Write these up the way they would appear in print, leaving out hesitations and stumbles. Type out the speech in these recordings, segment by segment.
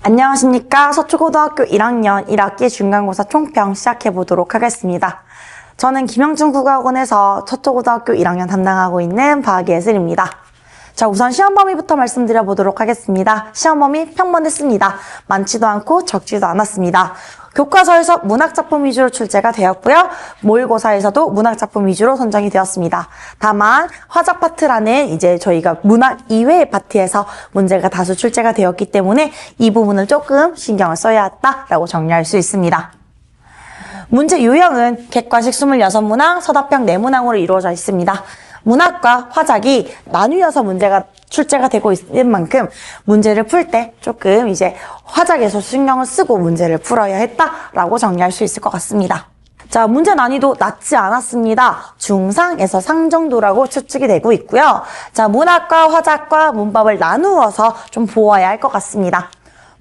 안녕하십니까. 서초고등학교 1학년 1학기 중간고사 총평 시작해보도록 하겠습니다. 저는 김영준 국어학원에서 서초고등학교 1학년 담당하고 있는 박예슬입니다. 자, 우선 시험 범위부터 말씀드려보도록 하겠습니다. 시험 범위 평범했습니다. 많지도 않고 적지도 않았습니다. 교과서에서 문학작품 위주로 출제가 되었고요. 모의고사에서도 문학작품 위주로 선정이 되었습니다. 다만 화작 파트라는 이제 저희가 문학 이외의 파트에서 문제가 다수 출제가 되었기 때문에 이 부분을 조금 신경을 써야 했다라고 정리할 수 있습니다. 문제 유형은 객관식 26문항, 서답형 4문항으로 이루어져 있습니다. 문학과 화작이 나뉘어서 문제가 출제가 되고 있는 만큼 문제를 풀 때 조금 이제 화작에서 신경을 쓰고 문제를 풀어야 했다라고 정리할 수 있을 것 같습니다. 자, 문제 난이도 낮지 않았습니다. 중상에서 상 정도라고 추측이 되고 있고요. 자, 문학과 화작과 문법을 나누어서 좀 보아야 할 것 같습니다.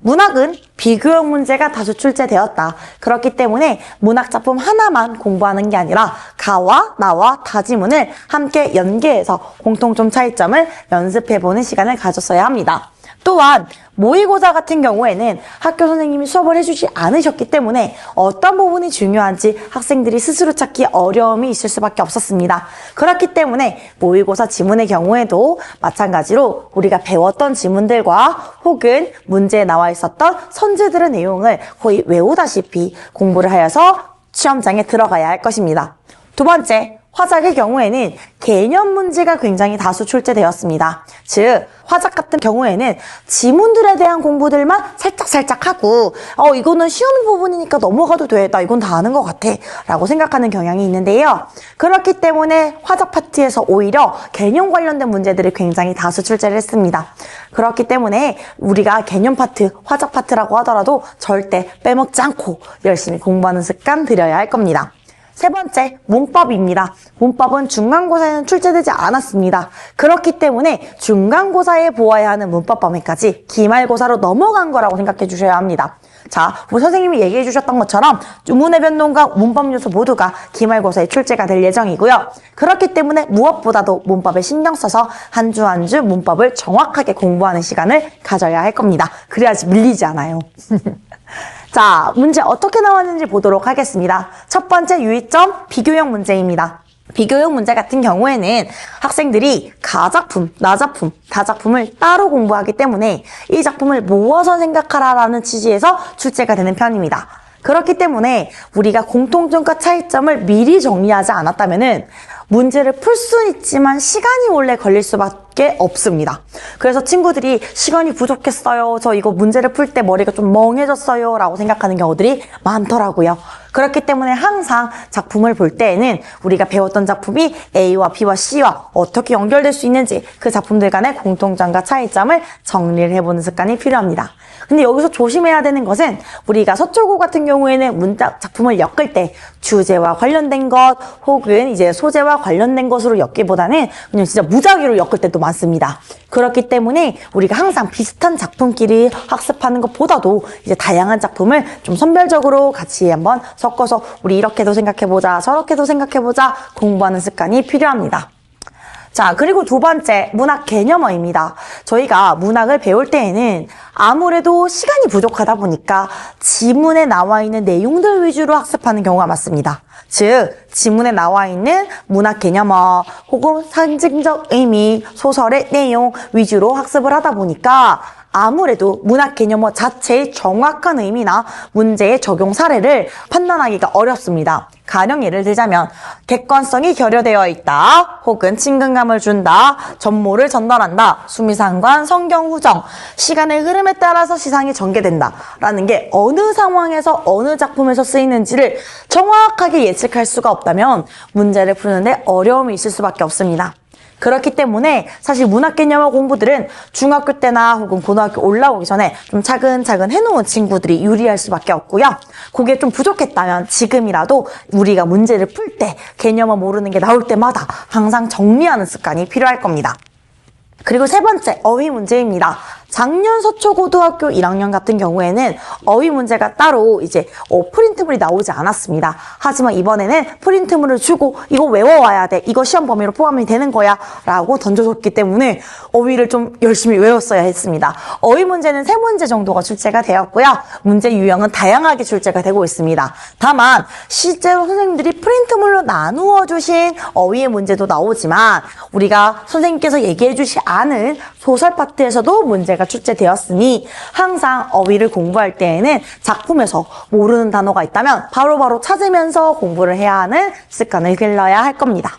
문학은 비교형 문제가 다수 출제되었다. 그렇기 때문에 문학작품 하나만 공부하는 게 아니라 가와 나와 다지문을 함께 연계해서 공통점 차이점을 연습해보는 시간을 가졌어야 합니다. 또한 모의고사 같은 경우에는 학교 선생님이 수업을 해주지 않으셨기 때문에 어떤 부분이 중요한지 학생들이 스스로 찾기 어려움이 있을 수밖에 없었습니다. 그렇기 때문에 모의고사 지문의 경우에도 마찬가지로 우리가 배웠던 지문들과 혹은 문제에 나와 있었던 선지들의 내용을 거의 외우다시피 공부를 하여서 시험장에 들어가야 할 것입니다. 두 번째, 화작의 경우에는 개념 문제가 굉장히 다수 출제되었습니다. 즉, 화작 같은 경우에는 지문들에 대한 공부들만 살짝 하고 이거는 쉬운 부분이니까 넘어가도 돼. 나 이건 다 아는 것 같아. 라고 생각하는 경향이 있는데요. 그렇기 때문에 화작 파트에서 오히려 개념 관련된 문제들이 굉장히 다수 출제를 했습니다. 그렇기 때문에 우리가 개념 파트, 화작 파트라고 하더라도 절대 빼먹지 않고 열심히 공부하는 습관 들여야 할 겁니다. 세 번째, 문법입니다. 문법은 중간고사에는 출제되지 않았습니다. 그렇기 때문에 중간고사에 보아야 하는 문법 범위까지 기말고사로 넘어간 거라고 생각해 주셔야 합니다. 자, 우리 선생님이 얘기해 주셨던 것처럼 문해 변동과 문법 요소 모두가 기말고사에 출제가 될 예정이고요. 그렇기 때문에 무엇보다도 문법에 신경 써서 한 주 한 주 문법을 정확하게 공부하는 시간을 가져야 할 겁니다. 그래야지 밀리지 않아요. 자, 문제 어떻게 나왔는지 보도록 하겠습니다. 첫 번째 유의점, 비교형 문제입니다. 비교형 문제 같은 경우에는 학생들이 가작품, 나작품, 다작품을 따로 공부하기 때문에 이 작품을 모아서 생각하라라는 취지에서 출제가 되는 편입니다. 그렇기 때문에 우리가 공통점과 차이점을 미리 정리하지 않았다면은 문제를 풀 수는 있지만 시간이 오래 걸릴 수밖에 없습니다. 그래서 친구들이 시간이 부족했어요. 저 이거 문제를 풀 때 머리가 좀 멍해졌어요. 라고 생각하는 경우들이 많더라고요. 그렇기 때문에 항상 작품을 볼 때에는 우리가 배웠던 작품이 A와 B와 C와 어떻게 연결될 수 있는지 그 작품들 간의 공통점과 차이점을 정리를 해보는 습관이 필요합니다. 근데 여기서 조심해야 되는 것은 우리가 서초고 같은 경우에는 문학 작품을 엮을 때 주제와 관련된 것 혹은 이제 소재와 관련된 것으로 엮기보다는 그냥 진짜 무작위로 엮을 때도 많습니다. 그렇기 때문에 우리가 항상 비슷한 작품끼리 학습하는 것보다도 이제 다양한 작품을 좀 선별적으로 같이 한번 섞어서 우리 이렇게도 생각해보자 저렇게도 생각해보자 공부하는 습관이 필요합니다. 자, 그리고 두 번째, 문학 개념어입니다. 저희가 문학을 배울 때에는 아무래도 시간이 부족하다 보니까 지문에 나와 있는 내용들 위주로 학습하는 경우가 많습니다. 즉, 지문에 나와 있는 문학 개념어 혹은 상징적 의미, 소설의 내용 위주로 학습을 하다 보니까 아무래도 문학 개념어 자체의 정확한 의미나 문제의 적용 사례를 판단하기가 어렵습니다. 가령 예를 들자면 객관성이 결여되어 있다, 혹은 친근감을 준다, 전모를 전달한다, 수미상관, 성경후정, 시간의 흐름에 따라서 시상이 전개된다 라는 게 어느 상황에서 어느 작품에서 쓰이는지를 정확하게 예측할 수가 없다면 문제를 푸는데 어려움이 있을 수밖에 없습니다. 그렇기 때문에 사실 문학 개념어 공부들은 중학교 때나 혹은 고등학교 올라오기 전에 좀 차근차근 해놓은 친구들이 유리할 수밖에 없고요. 그게 좀 부족했다면 지금이라도 우리가 문제를 풀 때 개념어 모르는 게 나올 때마다 항상 정리하는 습관이 필요할 겁니다. 그리고 세 번째, 어휘 문제입니다. 작년 서초고등학교 1학년 같은 경우에는 어휘 문제가 따로 이제 프린트물이 나오지 않았습니다. 하지만 이번에는 프린트물을 주고 이거 외워와야 돼. 이거 시험 범위로 포함이 되는 거야. 라고 던져줬기 때문에 어휘를 좀 열심히 외웠어야 했습니다. 어휘 문제는 3문제 정도가 출제가 되었고요. 문제 유형은 다양하게 출제가 되고 있습니다. 다만 실제로 선생님들이 프린트물로 나누어 주신 어휘의 문제도 나오지만 우리가 선생님께서 얘기해 주지 않은 소설 파트에서도 문제가 출제되었으니 항상 어휘를 공부할 때에는 작품에서 모르는 단어가 있다면 바로바로 찾으면서 공부를 해야 하는 습관을 길러야 할 겁니다.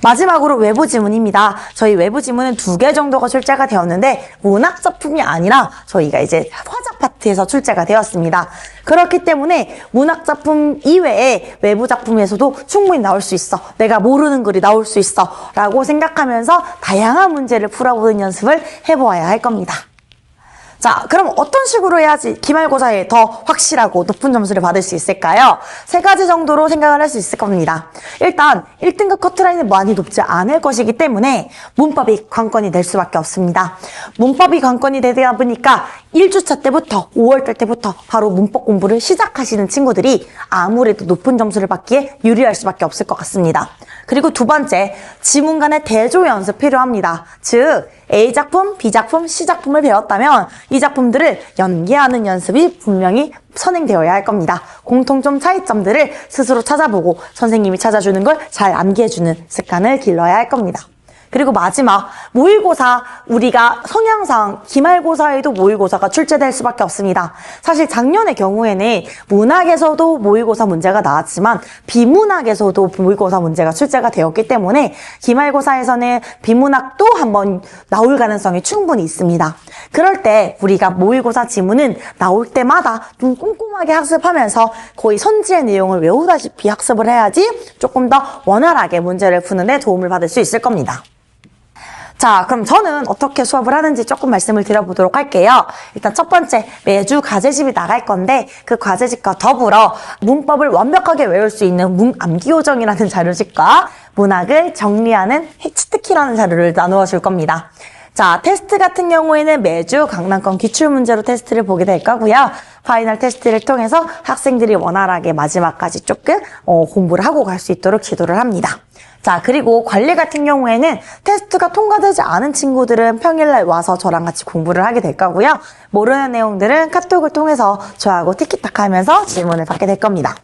마지막으로 외부 지문입니다. 저희 외부 지문은 2개 정도가 출제가 되었는데 문학 작품이 아니라 저희가 이제 화작 파트에서 출제가 되었습니다. 그렇기 때문에 문학 작품 이외에 외부 작품에서도 충분히 나올 수 있어. 내가 모르는 글이 나올 수 있어. 라고 생각하면서 다양한 문제를 풀어보는 연습을 해보아야 할 겁니다. 자, 그럼 어떤 식으로 해야지 기말고사에 더 확실하고 높은 점수를 받을 수 있을까요? 3가지 정도로 생각을 할 수 있을 겁니다. 일단 1등급 커트라인은 많이 높지 않을 것이기 때문에 문법이 관건이 될 수밖에 없습니다. 문법이 관건이 되다 보니까 1주차 때부터 5월달 때부터 바로 문법 공부를 시작하시는 친구들이 아무래도 높은 점수를 받기에 유리할 수밖에 없을 것 같습니다. 그리고 2번째, 지문 간의 대조 연습 필요합니다. 즉 A작품, B작품, C작품을 배웠다면 이 작품들을 연계하는 연습이 분명히 선행되어야 할 겁니다. 공통점 차이점들을 스스로 찾아보고 선생님이 찾아주는 걸 잘 암기해주는 습관을 길러야 할 겁니다. 그리고 마지막, 모의고사, 우리가 성향상 기말고사에도 모의고사가 출제될 수밖에 없습니다. 사실 작년의 경우에는 문학에서도 모의고사 문제가 나왔지만 비문학에서도 모의고사 문제가 출제가 되었기 때문에 기말고사에서는 비문학도 한번 나올 가능성이 충분히 있습니다. 그럴 때 우리가 모의고사 지문은 나올 때마다 좀 꼼꼼하게 학습하면서 거의 선지의 내용을 외우다시피 학습을 해야지 조금 더 원활하게 문제를 푸는 데 도움을 받을 수 있을 겁니다. 자, 그럼 저는 어떻게 수업을 하는지 조금 말씀을 드려보도록 할게요. 일단 첫 번째, 매주 과제집이 나갈 건데 그 과제집과 더불어 문법을 완벽하게 외울 수 있는 암기요정이라는 자료집과 문학을 정리하는 치트키라는 자료를 나누어 줄 겁니다. 자, 테스트 같은 경우에는 매주 강남권 기출문제로 테스트를 보게 될 거고요. 파이널 테스트를 통해서 학생들이 원활하게 마지막까지 조금 공부를 하고 갈 수 있도록 지도를 합니다. 자, 그리고 관리 같은 경우에는 테스트가 통과되지 않은 친구들은 평일날 와서 저랑 같이 공부를 하게 될 거고요. 모르는 내용들은 카톡을 통해서 저하고 티키타카 하면서 질문을 받게 될 겁니다.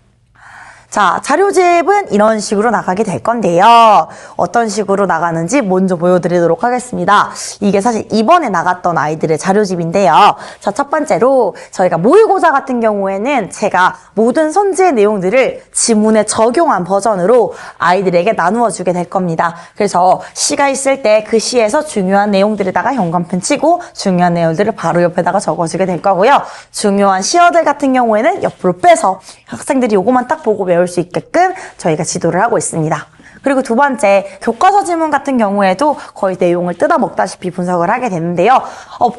자, 자료집은 이런 식으로 나가게 될 건데요. 어떤 식으로 나가는지 먼저 보여드리도록 하겠습니다. 이게 사실 이번에 나갔던 아이들의 자료집인데요. 자, 첫 번째로 저희가 모의고사 같은 경우에는 제가 모든 선지의 내용들을 지문에 적용한 버전으로 아이들에게 나누어 주게 될 겁니다. 그래서 시가 있을 때 그 시에서 중요한 내용들에다가 현관펜 치고 중요한 내용들을 바로 옆에다가 적어주게 될 거고요. 중요한 시어들 같은 경우에는 옆으로 빼서 학생들이 요거만 딱 보고 외울 수 있게끔 저희가 지도를 하고 있습니다. 그리고 2번째, 교과서 지문 같은 경우에도 거의 내용을 뜯어먹다시피 분석을 하게 되는데요.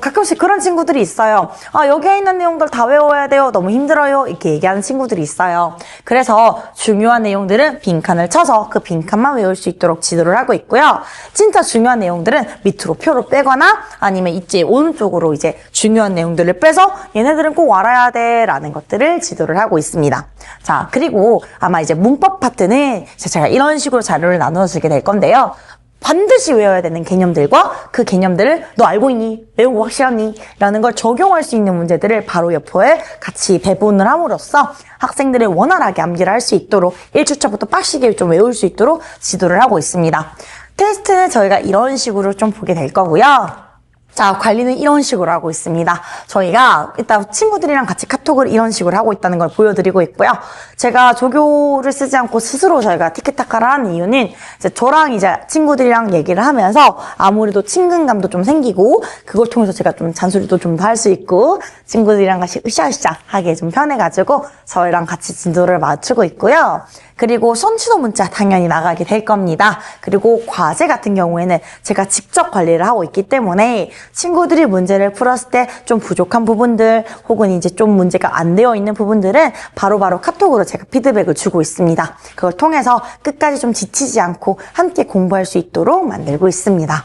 가끔씩 그런 친구들이 있어요. 여기에 있는 내용들 다 외워야 돼요. 너무 힘들어요. 이렇게 얘기하는 친구들이 있어요. 그래서 중요한 내용들은 빈칸을 쳐서 그 빈칸만 외울 수 있도록 지도를 하고 있고요. 진짜 중요한 내용들은 밑으로 표로 빼거나 아니면 이제 오른쪽으로 이제 중요한 내용들을 빼서 얘네들은 꼭 알아야 돼 라는 것들을 지도를 하고 있습니다. 자, 그리고 아마 이제 문법 파트는 제가 이런 식으로 자료를 나누어주게 될 건데요. 반드시 외워야 되는 개념들과 그 개념들을 너 알고 있니? 외운 거 확실하니? 라는 걸 적용할 수 있는 문제들을 바로 옆에 같이 배분을 함으로써 학생들이 원활하게 암기를 할 수 있도록 1주차부터 빡시게 좀 외울 수 있도록 지도를 하고 있습니다. 테스트는 저희가 이런 식으로 좀 보게 될 거고요. 자, 관리는 이런 식으로 하고 있습니다. 저희가 일단 친구들이랑 같이 카톡을 이런 식으로 하고 있다는 걸 보여드리고 있고요. 제가 조교를 쓰지 않고 스스로 저희가 티키타카를 하는 이유는 이제 저랑 이제 친구들이랑 얘기를 하면서 아무래도 친근감도 좀 생기고 그걸 통해서 제가 좀 잔소리도 좀 더 할 수 있고 친구들이랑 같이 으쌰으쌰 하게 좀 편해가지고 저희랑 같이 진도를 맞추고 있고요. 그리고 선취도 문자 당연히 나가게 될 겁니다. 그리고 과제 같은 경우에는 제가 직접 관리를 하고 있기 때문에 친구들이 문제를 풀었을 때 좀 부족한 부분들 혹은 이제 좀 문제가 안 되어 있는 부분들은 바로바로 카톡으로 제가 피드백을 주고 있습니다. 그걸 통해서 끝까지 좀 지치지 않고 함께 공부할 수 있도록 만들고 있습니다.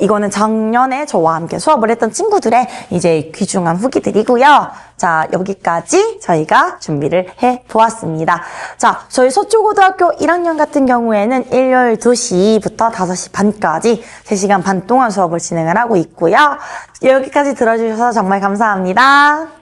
이거는 작년에 저와 함께 수업을 했던 친구들의 이제 귀중한 후기들이고요. 자, 여기까지 저희가 준비를 해 보았습니다. 자, 저희 서초고등학교 1학년 같은 경우에는 일요일 2시부터 5시 반까지 3시간 반 동안 수업을 진행을 하고 있고요. 여기까지 들어주셔서 정말 감사합니다.